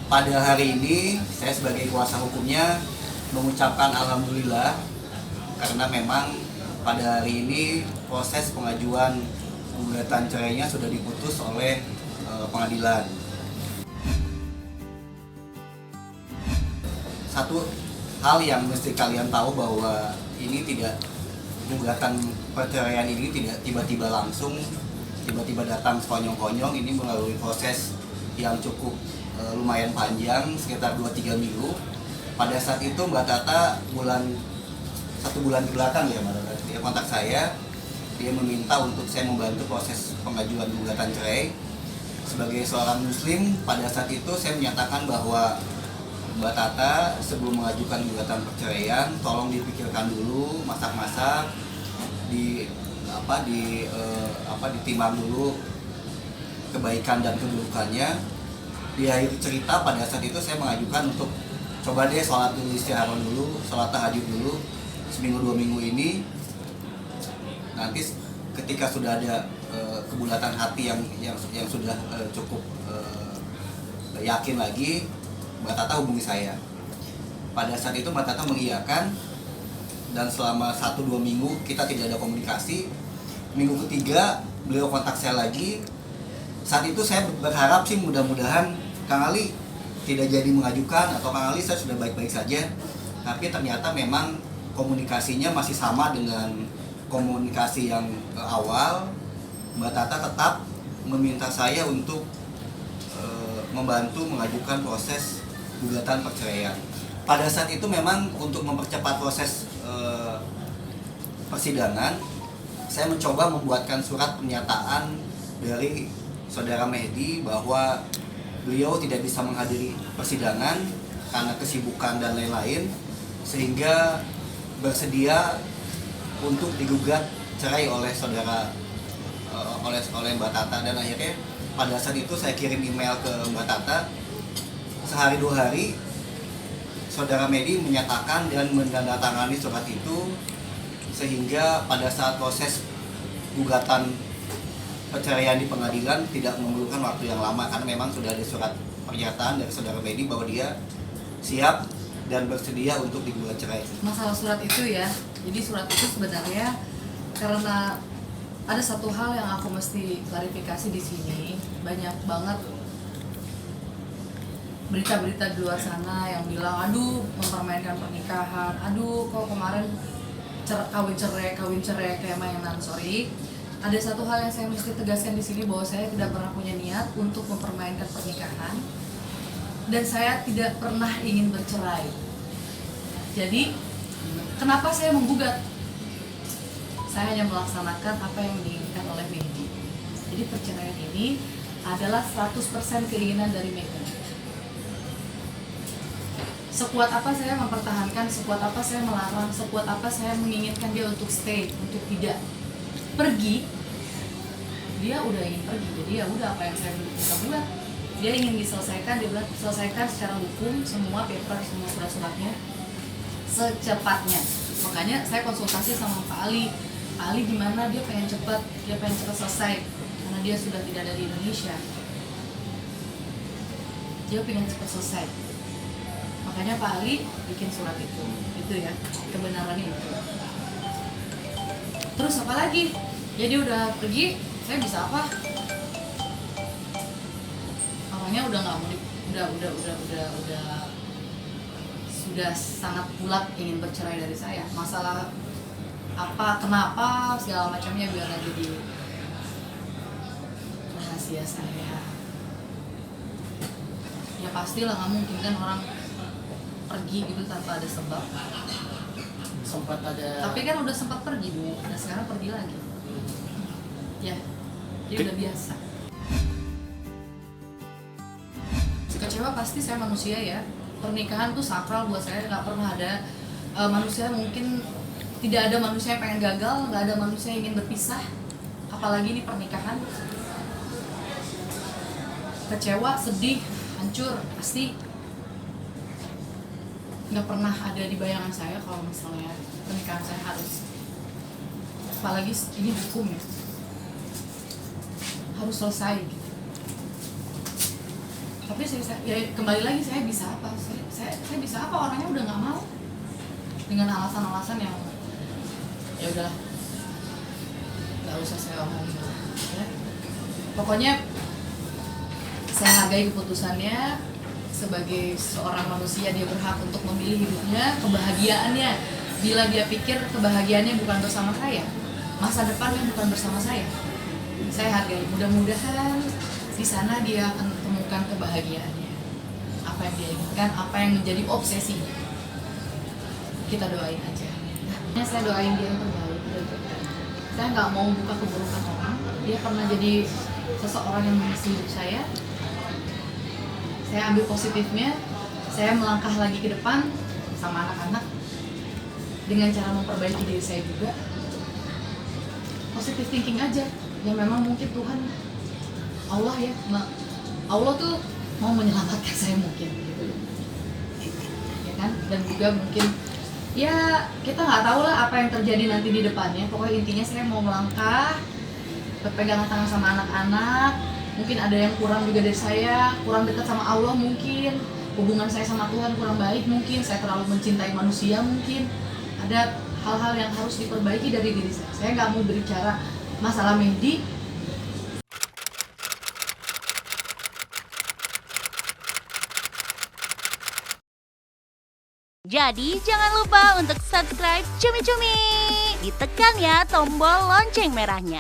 Pada hari ini saya sebagai kuasa hukumnya mengucapkan alhamdulillah karena memang pada hari ini proses pengajuan gugatan cerainya sudah diputus oleh pengadilan. Satu hal yang mesti kalian tahu bahwa ini tidak, gugatan perceraian ini tidak tiba-tiba langsung, tiba-tiba datang sekonyong-konyong. Ini melalui proses yang cukup lumayan panjang, sekitar 2-3 minggu. Pada saat itu Mbak Tata 1 bulan ke belakang ya Mbak Tata, dia kontak saya, dia meminta untuk saya membantu proses pengajuan gugatan cerai. Sebagai seorang muslim, pada saat itu saya menyatakan bahwa Mbak Tata sebelum mengajukan gugatan perceraian, tolong dipikirkan dulu, masak-masak, ditimbang dulu kebaikan dan keburukannya. Di akhir cerita pada saat itu saya mengajukan untuk coba deh sholat dulu, istirahat dulu, sholat tahajud dulu seminggu 2 minggu ini. Nanti ketika sudah ada kebulatan hati yang sudah cukup yakin lagi, Mbak Tata hubungi saya. Pada saat itu Mbak Tata mengiyakan, dan selama 1-2 minggu kita tidak ada komunikasi. Minggu ketiga beliau kontak saya lagi. Saat itu saya berharap sih mudah-mudahan Kang Ali tidak jadi mengajukan, atau Kang Ali saya sudah baik-baik saja. Tapi ternyata memang komunikasinya masih sama dengan komunikasi yang awal. Mbak Tata tetap meminta saya untuk membantu mengajukan proses gugatan perceraian. Pada saat itu memang untuk mempercepat proses persidangan, saya mencoba membuatkan surat pernyataan dari Saudara Mehdi bahwa beliau tidak bisa menghadiri persidangan karena kesibukan dan lain-lain, sehingga bersedia untuk digugat cerai oleh oleh Mbak Tata. Dan akhirnya pada saat itu saya kirim email ke Mbak Tata. Sehari 2 hari Saudara Mehdi menyatakan dan menandatangani surat itu, sehingga pada saat proses gugatan perceraian di pengadilan tidak memerlukan waktu yang lama, karena memang sudah ada surat pernyataan dari Saudara Mehdi bahwa dia siap dan bersedia untuk digugat cerai. Masalah surat itu ya, jadi surat itu sebenarnya karena ada satu hal yang aku mesti klarifikasi di sini. Banyak banget berita-berita di luar sana yang bilang, aduh mempermainkan pernikahan, aduh kok kemarin kawin cerai kayak mainan. Sorry, ada satu hal yang saya mesti tegaskan di sini, bahwa saya tidak pernah punya niat untuk mempermainkan pernikahan, dan saya tidak pernah ingin bercerai. Jadi kenapa saya menggugat? Saya hanya melaksanakan apa yang diinginkan oleh Mehdi. Jadi perceraian ini adalah 100% keinginan dari Mehdi. Sekuat apa saya mempertahankan, sekuat apa saya melarang, sekuat apa saya menginginkan dia untuk stay, untuk tidak pergi, dia udah ingin pergi. Jadi ya udah, apa yang saya bisa buat, dia ingin diselesaikan, dia bilang selesaikan secara hukum, semua paper, semua surat-suratnya secepatnya. Makanya saya konsultasi sama Pak Ali gimana, dia pengen cepat selesai karena dia sudah tidak ada di Indonesia, dia pengen cepat selesai. Makanya Pak Ali bikin surat itu ya, kebenarannya itu. Terus apa lagi? Jadi udah pergi, saya bisa apa? Orangnya udah nggak mau, udah sudah sangat bulat ingin bercerai dari saya. Masalah apa, kenapa, segala macamnya biar nggak jadi rahasia saya. Ya pastilah nggak mungkin kan orang pergi gitu tanpa ada sebab. Sempat ada. Tapi kan udah sempat pergi dulu, dan sekarang pergi lagi. Ya, dia udah biasa. Kecewa pasti, saya manusia ya. Pernikahan tuh sakral buat saya, nggak pernah ada manusia, mungkin tidak ada manusia yang pengen gagal, nggak ada manusia yang ingin berpisah, apalagi ini pernikahan. Kecewa, sedih, hancur, pasti. Nggak pernah ada di bayangan saya kalau misalnya pernikahan saya harus, apalagi ini hukum ya, harus selesai gitu. Tapi ya kembali lagi, saya bisa apa? Saya bisa apa? Orangnya udah nggak mau dengan alasan-alasan yang ya udahlah, nggak usah saya omongin ya. Pokoknya saya hargai keputusannya. Sebagai seorang manusia, dia berhak untuk memilih hidupnya, kebahagiaannya. Bila dia pikir kebahagiaannya bukan bersama saya, masa depannya bukan bersama saya hargai. Mudah-mudahan di sana dia akan temukan kebahagiaannya, apa yang dia inginkan, apa yang menjadi obsesi. Kita doain aja. Saya doain dia yang terbaik. Saya nggak mau buka keburukan orang. Dia pernah jadi seseorang yang mengisi hidup saya. Saya ambil positifnya, saya melangkah lagi ke depan sama anak-anak dengan cara memperbaiki diri saya juga. Positive thinking aja, yang memang mungkin Tuhan, Allah ya, Allah tuh mau menyelamatkan saya mungkin gitu. Ya kan? Dan juga mungkin ya kita nggak tahu lah apa yang terjadi nanti di depannya. Pokoknya intinya saya mau melangkah, berpegangan tangan sama anak-anak. Mungkin ada yang kurang juga dari saya, kurang dekat sama Allah mungkin, hubungan saya sama Tuhan kurang baik mungkin, saya terlalu mencintai manusia mungkin, ada hal-hal yang harus diperbaiki dari diri saya. Saya nggak mau berbicara masalah Mehdi. Jadi jangan lupa untuk subscribe Cumi Cumi. Ditekan ya tombol lonceng merahnya.